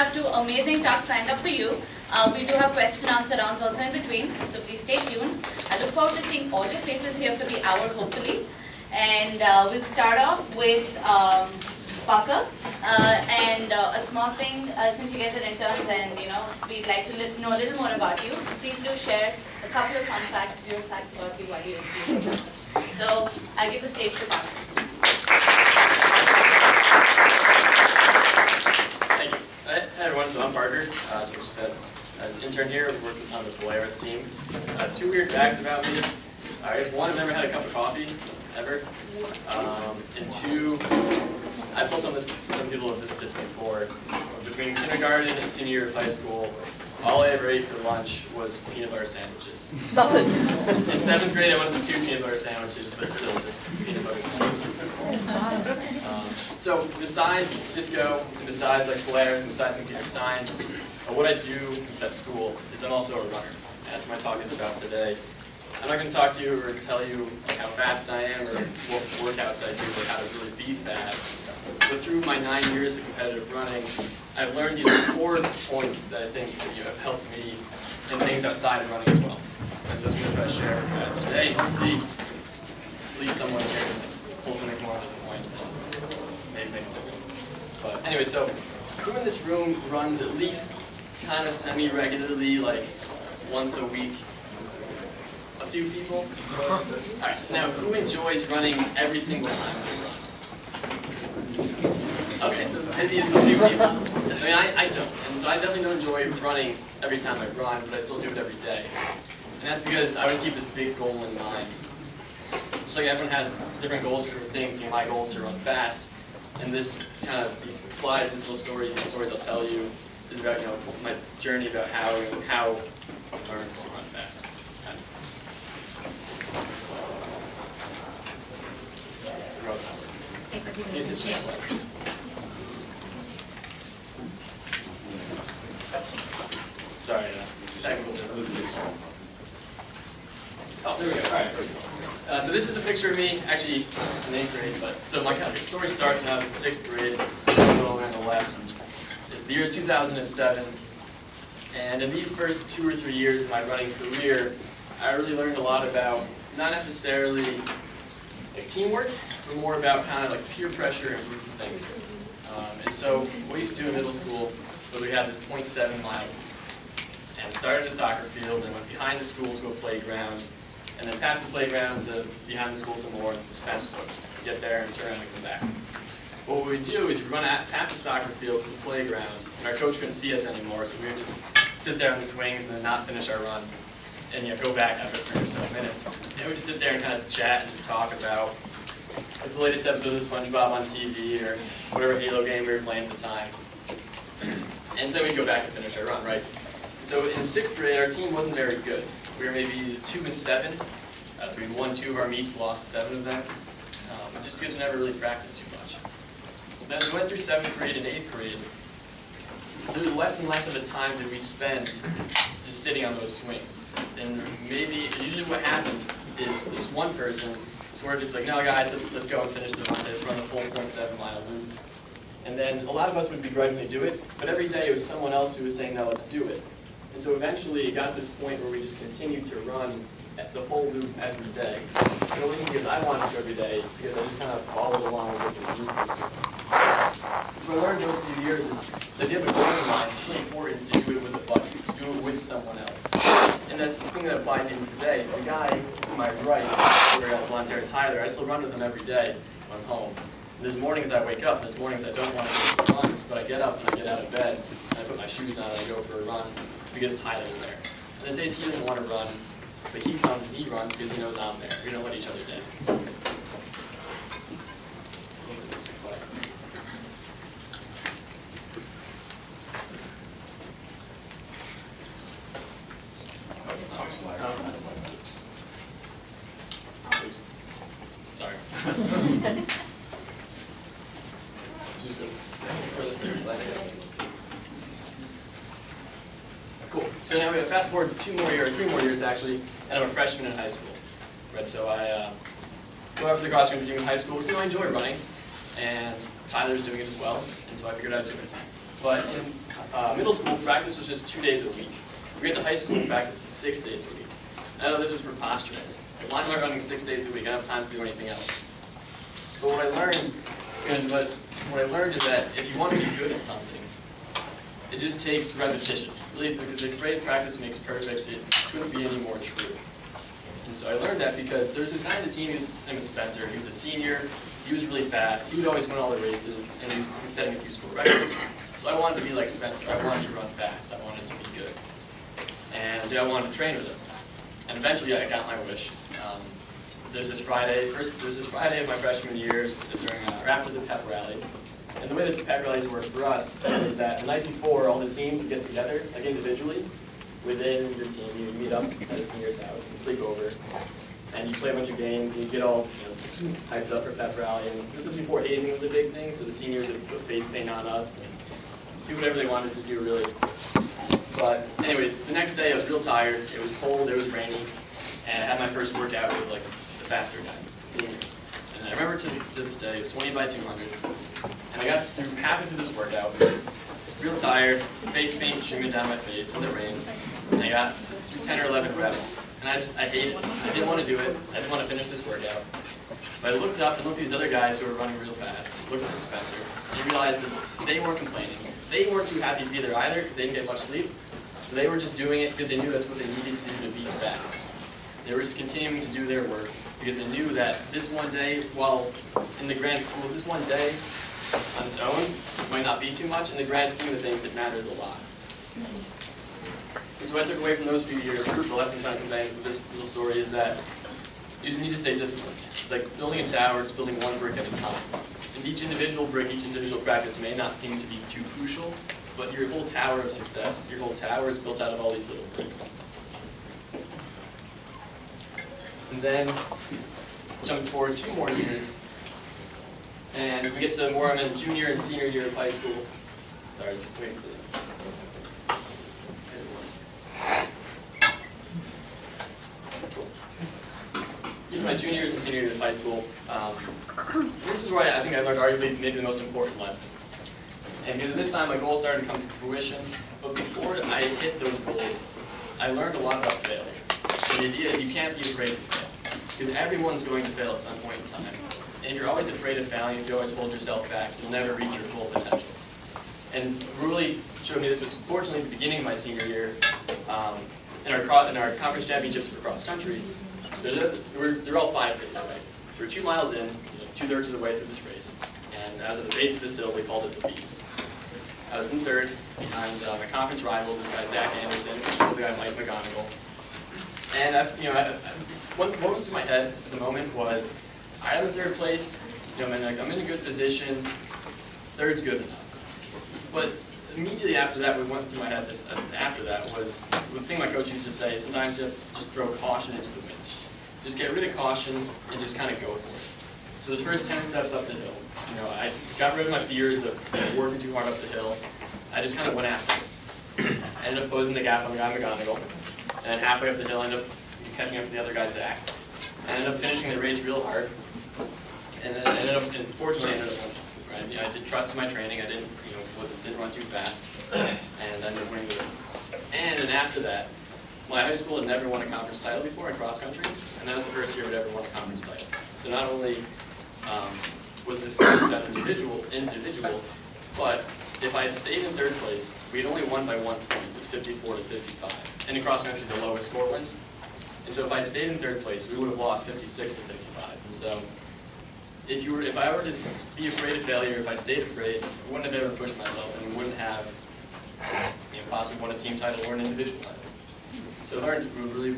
have two amazing talks lined up for you. We do have question and answer rounds also in between, so please stay tuned. I look forward to seeing all your faces here for the hour, hopefully. And we'll start off with Parker. And a small thing, since you guys are interns and we'd like to know a little more about you, please do share a couple of fun facts, weird facts about you while you're doing this. So I'll give the stage to Parker. Thank you. Hi everyone, so I'm Parker. So she said, as an intern here, working on the plethora team. Two weird facts about me. I guess one, I've never had a cup of coffee, ever. And two, I've told some people have this before. Between kindergarten and senior year of high school, all I ever ate for lunch was peanut butter sandwiches. Nothing. In 7th grade, I went to 2 peanut butter sandwiches, but still just peanut butter sandwiches. So besides Cisco, and besides like Polaris, and besides computer science, what I do at school is I'm also a runner. That's what my talk is about today. I'm not going to talk to you or tell you like how fast I am or what workouts I do or how to really be fast. But through my 9 years of competitive running, I've learned these 4 points that I think that have helped me in things outside of running as well. And so I'm going to try to share with you guys today. Hopefully, at least someone here can pull something from one of those points and maybe make a difference. But anyway, so who in this room runs at least kind of semi-regularly, like once a week? A few people? Alright, so now who enjoys running every single time they run? Okay, so maybe a few people. I mean, I don't. And so I definitely don't enjoy running every time I run, but I still do it every day. And that's because I always keep this big goal in mind. Just like everyone has different goals for things, my goal is to run fast. And this kind of, these slides, this little story, these stories I'll tell you, is about, my journey about how I learned to run fast. So, the road's not working. These is just like, sorry, technical difficulties. Oh, there we go. All right. So this is a picture of me. Actually, it's in 8th grade, but so my kind of story starts when I was in 6th grade. Middle on the left. It's the year 2007, and in these first 2 or 3 years of my running career, I really learned a lot about not necessarily like teamwork, but more about kind of like peer pressure and groupthink. And so what we used to do in middle school was we had this 0.7 mile. And we started at a soccer field and went behind the school to a playground, and then past the playground to behind the school some more, this fence post. Get there and turn around and come back. What we would do is we'd run past the soccer field to the playground, and our coach couldn't see us anymore, so we would just sit there on the swings and then not finish our run, and go back after 3 or so minutes. And we'd just sit there and kind of chat and just talk about the latest episode of SpongeBob on TV or whatever Halo game we were playing at the time. And so we'd go back and finish our run, right? So in 6th grade, our team wasn't very good. We were maybe 2 and 7, so we won 2 of our meets, lost 7 of them, just because we never really practiced too much. Then as we went through 7th grade and 8th grade, there was less and less of a time that we spent just sitting on those swings. And usually what happened is this one person sort of like, no guys, let's go and finish the run, let's run the full 0.7 mile loop. And then a lot of us would begrudgingly do it, but every day it was someone else who was saying, no, let's do it. And so eventually it got to this point where we just continued to run the whole loop every day. And it wasn't because I wanted to every day, it's because I just kind of followed along with what the group was doing. So what I learned those few years is that if you have a goal in mind, it's really important to do it with a buddy, to do it with someone else. And that's the thing that applies even today. The guy to my right, over at Volunteer Tyler, I still run with him every day when I'm home. And there's mornings I wake up, and there's mornings I don't want to go for runs, but I get up and I get out of bed, and I put my shoes on and I go for a run because Tyler's there. And there's days he doesn't want to run, but he comes and he runs because he knows I'm there. We don't let each other down. Next slide. Sorry. Cool. So now we have fast forward 2 more years, 3 more years actually, and I'm a freshman in high school. Right. So I go out for the cross country team in high school because I enjoy running, and Tyler's doing it as well, and so I figured I'd do it. But in middle school, practice was just 2 days a week. We get to high school, practice is 6 days a week. I know this was preposterous. Like, why am I running 6 days a week? I don't have time to do anything else. But what I learned is that if you want to be good at something, it just takes repetition. Really, because the phrase practice makes perfect, it couldn't be any more true. And so I learned that because there's this guy on the team, his name was Spencer. He was a senior, he was really fast, he would always win all the races, and he was setting a few school records. So I wanted to be like Spencer, I wanted to run fast, I wanted to be good. And I wanted to train with him. And eventually I got my wish. There's this Friday of my freshman year, or after the pep rally. And the way that the pep rallies work for us is that the night before, all the teams would get together, like individually, within your team. You meet up at a senior's house and sleep over, and you play a bunch of games, and you get all hyped up for pep rally. And this was before hazing was a big thing, so the seniors would put face paint on us and do whatever they wanted to do, really. But anyways, the next day I was real tired. It was cold, it was rainy, and I had my first workout with like the faster guys, the seniors. And I remember to this day, it was 20 by 200, and I got through halfway through this workout, real tired, face paint streaming down my face in the rain, and I got through 10 or 11 reps, and I hated it. I didn't want to do it. I didn't want to finish this workout. But I looked up and looked at these other guys who were running real fast, looked at Spencer, and realized that they weren't complaining. They weren't too happy to be there either because they didn't get much sleep. They were just doing it because they knew that's what they needed to do to be fast. They were just continuing to do their work because they knew that this one day, while in the grand scheme, this one day on its own might not be too much. In the grand scheme of things, it matters a lot. And so what I took away from those few years, the lesson I'm trying to convey with this little story is that you just need to stay disciplined. It's like building a tower, it's building one brick at a time. And each individual brick, each individual practice may not seem to be too crucial, but your whole tower of success, your whole tower is built out of all these little bricks. And then, jumping forward 2 more years, and we get to more, I'm in junior and senior year of high school. Sorry, just waiting for the... There it was. Get to my junior and senior year of high school. This is where I think I learned arguably maybe the most important lesson. And because this time my goals started to come to fruition, but before I hit those goals, I learned a lot about failure. And the idea is you can't be afraid to fail, because everyone's going to fail at some point in time. And if you're always afraid of failing, if you always hold yourself back, you'll never reach your full potential. And what really showed me this was, fortunately, at the beginning of my senior year, in our conference championships for cross country, they're all 5 days, right? So we're 2 miles in, 2/3 of the way through this race. And as at the base of this hill, they called it the Beast. I was in 3rd behind my conference rivals, this guy Zach Anderson, the guy Mike McGonigal. And what went through my head at the moment was, I'm in 3rd place, I'm in a good position, 3rd's good enough. But immediately after that, what went through my head after that was the thing my coach used to say, sometimes you have to just throw caution into the wind. Just get rid of caution and just kind of go for it. So those first 10 steps up the hill, I got rid of my fears of working too hard up the hill. I just kind of went after it. I ended up closing the gap on the guy McGonigal. And then halfway up the hill, I ended up catching up to the other guy, Zach. I ended up finishing the race real hard. And then fortunately, I ended up winning. Right? I did trust in my training. I didn't run too fast. And I ended up winning the race. And then after that, my high school had never won a conference title before in cross country, and that was the first year I'd ever won a conference title. So not only was this a success individual, but if I had stayed in 3rd place, we had only won by 1 point. It was 54 to 55. And in cross country, the lowest score wins. And so if I had stayed in 3rd place, we would have lost 56 to 55. And so if I were to be afraid of failure, if I stayed afraid, I wouldn't have ever pushed myself, and we wouldn't have possibly won a team title or an individual title. So I learned really,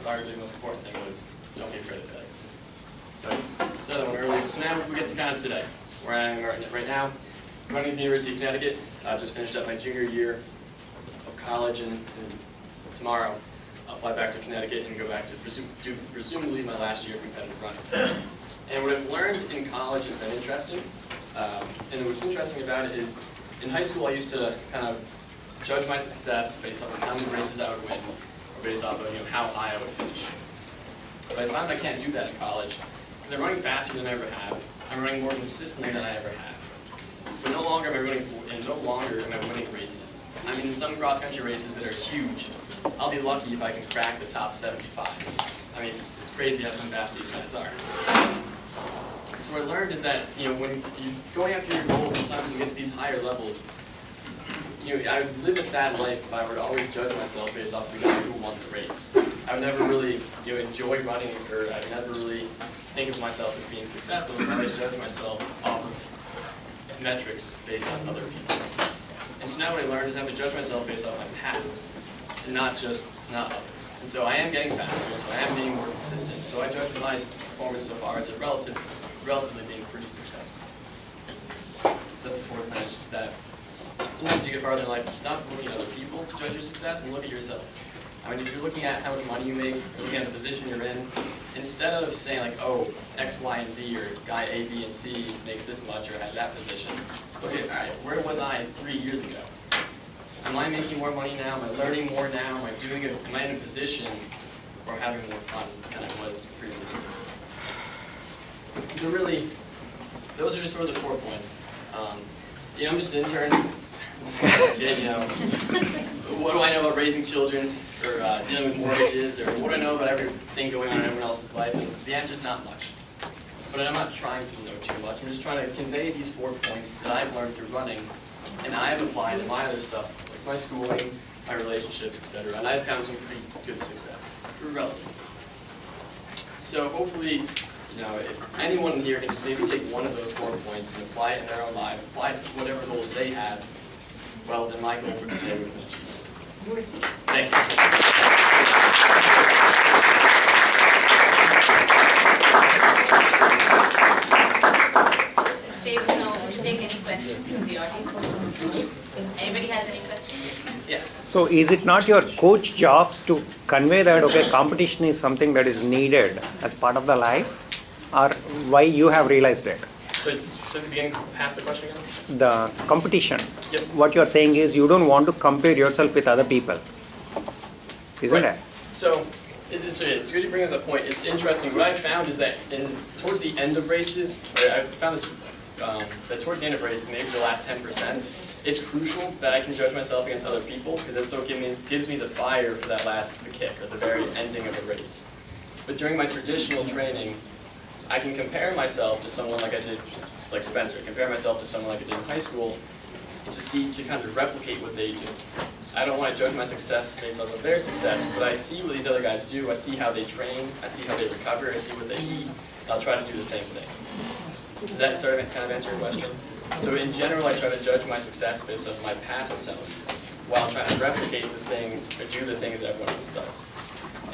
arguably the most important thing was don't be afraid of failure. So I studied that one earlier. So now we get to kind of today, where I am right now. I'm running at the University of Connecticut. I've just finished up my junior year of college, and tomorrow I'll fly back to Connecticut and go back to presumably my last year of competitive running. And what I've learned in college has been interesting. And what's interesting about it is, in high school I used to kind of judge my success based off of how many races I would win, or based off of how high I would finish. But I found I can't do that in college, because I'm running faster than I ever have. I'm running more consistently than I ever have. But no longer am I winning some cross-country races that are huge, I'll be lucky if I can crack the top 75. I mean, it's crazy how some fast these guys are. So what I learned is that, when you're going after your goals, sometimes you get to these higher levels. I would live a sad life if I were to always judge myself based off of the guy who won the race. I would never really, enjoy running, or I'd never really think of myself as being successful. I always judge myself off of metrics based on other people. And so now what I learned is I have to judge myself based off my past, and not others. And so I am getting faster, so I am being more consistent. So I judge my performance so far as a relatively being pretty successful. So that's the fourth thing, it's just that sometimes you get farther in life, stop looking at other people to judge your success and look at yourself. I mean, if you're looking at how much money you make, or looking at the position you're in, instead of saying like, oh, X, Y, and Z, or guy A, B, and C makes this much or has that position, look at, all right, where was I 3 years ago? Am I making more money now? Am I learning more now? Am I in a position or having more fun than I was previously? So really, those are just sort of the 4 points. I'm just an intern. I'm just a kid, What do I know about raising children, or dealing with mortgages, or what do I know about everything going on in everyone else's life? And the answer is not much. But I'm not trying to know too much. I'm just trying to convey these 4 points that I've learned through running, and I've applied in my other stuff, like my schooling, my relationships, etc. And I've found some pretty good success, relatively. So hopefully, if anyone here can just maybe take one of those 4 points and apply it in their own lives, apply it to whatever goals they have, well, then my goal for today would have been achieved. Thank you. Stage now to take any questions from the audience. Anybody has any questions? Yeah. So is it not your coach jobs to convey that, okay, competition is something that is needed as part of the life? Or why you have realized it? So at the beginning, half the question again? The competition. Yep. What you're saying is you don't want to compare yourself with other people. Isn't Right. it? So it's good to bring up that point. It's interesting. What I found is that towards the end of races, I found this, that towards the end of races, maybe the last 10%, it's crucial that I can judge myself against other people, because it's what gives me the fire for the kick, or the very ending of a race. But during my traditional training, I can compare myself to someone like I did, like Spencer, compare myself to someone like I did in high school to kind of replicate what they do. I don't want to judge my success based off of their success, but I see what these other guys do, I see how they train, I see how they recover, I see what they eat, and I'll try to do the same thing. Does that sort of kind of answer your question? So in general, I try to judge my success based off my past self, while trying to replicate the things, or do the things that everyone else does.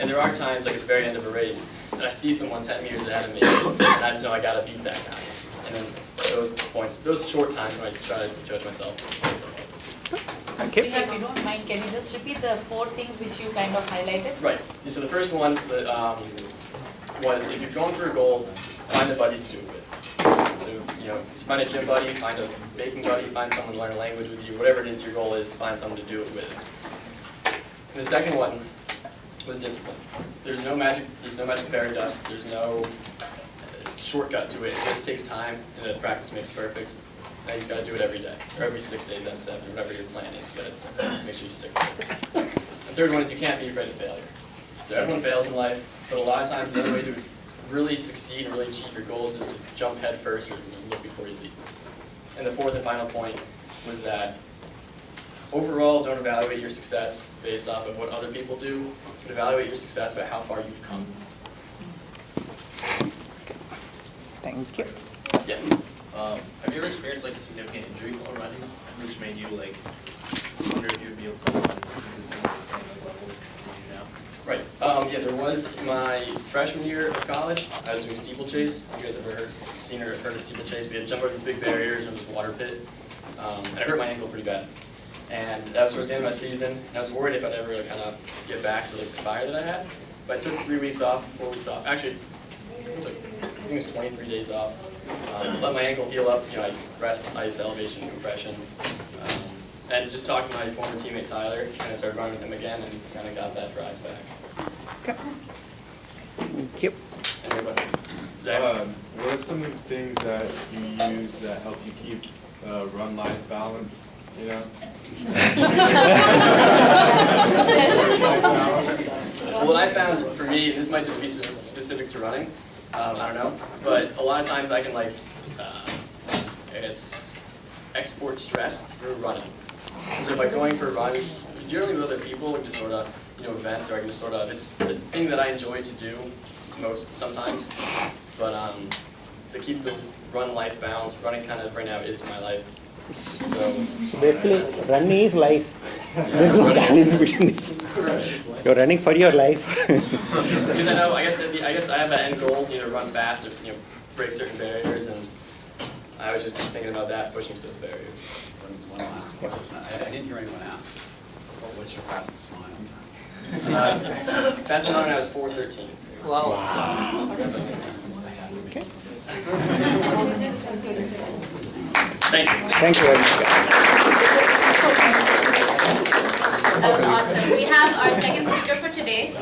And there are times, like at the very end of a race, that I see someone 10 meters ahead of me, and I just know I gotta beat that guy. And then those short times when I try to judge myself. Okay. If you don't mind, can you just repeat the 4 things which you kind of highlighted? Right. So the first one was, if you're going for a goal, find a buddy to do it with. So find a gym buddy, find a baking buddy, find someone to learn a language with you, whatever it is your goal is, find someone to do it with. And the second one was discipline. There's no magic fairy dust. There's no shortcut to it. It just takes time, and practice makes perfect. Now you just got to do it every day, or every 6 days out of 7, or whatever your plan is. You got to make sure you stick with it. The third one is you can't be afraid of failure. So everyone fails in life, but a lot of times the only way to really succeed and really achieve your goals is to jump head first or look before you leap. And the fourth and final point was that overall, don't evaluate your success based off of what other people do, but evaluate your success by how far you've come. Thank you. Yeah. Have you ever experienced like a significant injury while running, which made you like wonder if you'd be able to run consistently at the same level as you do now? Right. Yeah, there was my freshman year of college. I was doing steeplechase. You guys ever seen or heard of steeplechase? We had to jump over these big barriers and this water pit, and I hurt my ankle pretty bad. And that was towards the end of my season, and I was worried if I'd ever really kind of get back to like the fire that I had. But I took 3 weeks off, 4 weeks off. Actually, I think it was 23 days off. Let my ankle heal up. I rest, ice, elevation, compression, and just talked to my former teammate Tyler, and I started running with him again, and kind of got that drive back. Okay. Thank you. Anybody? What are some of the things that you use that help you keep run-life balance you know? What I found for me, and this might just be specific to running, I don't know, but a lot of times I can I guess, export stress through running. And so by going for runs, generally with other people, or just sort of, events, or I can just sort of, it's the thing that I enjoy to do sometimes, but to keep the run life balance, running kind of right now is my life. So basically, running is life. There's no balance between this. You're running for your life. Because I know, I guess I have that end goal, run fast, or break certain barriers, and I was just thinking about that, pushing to those barriers. One last question. I didn't hear anyone ask. What's your fastest mile? Fastest mile when I was 4:13. Wow. Okay. Thank you. Thank you very much. That was awesome. We have our second speaker for today,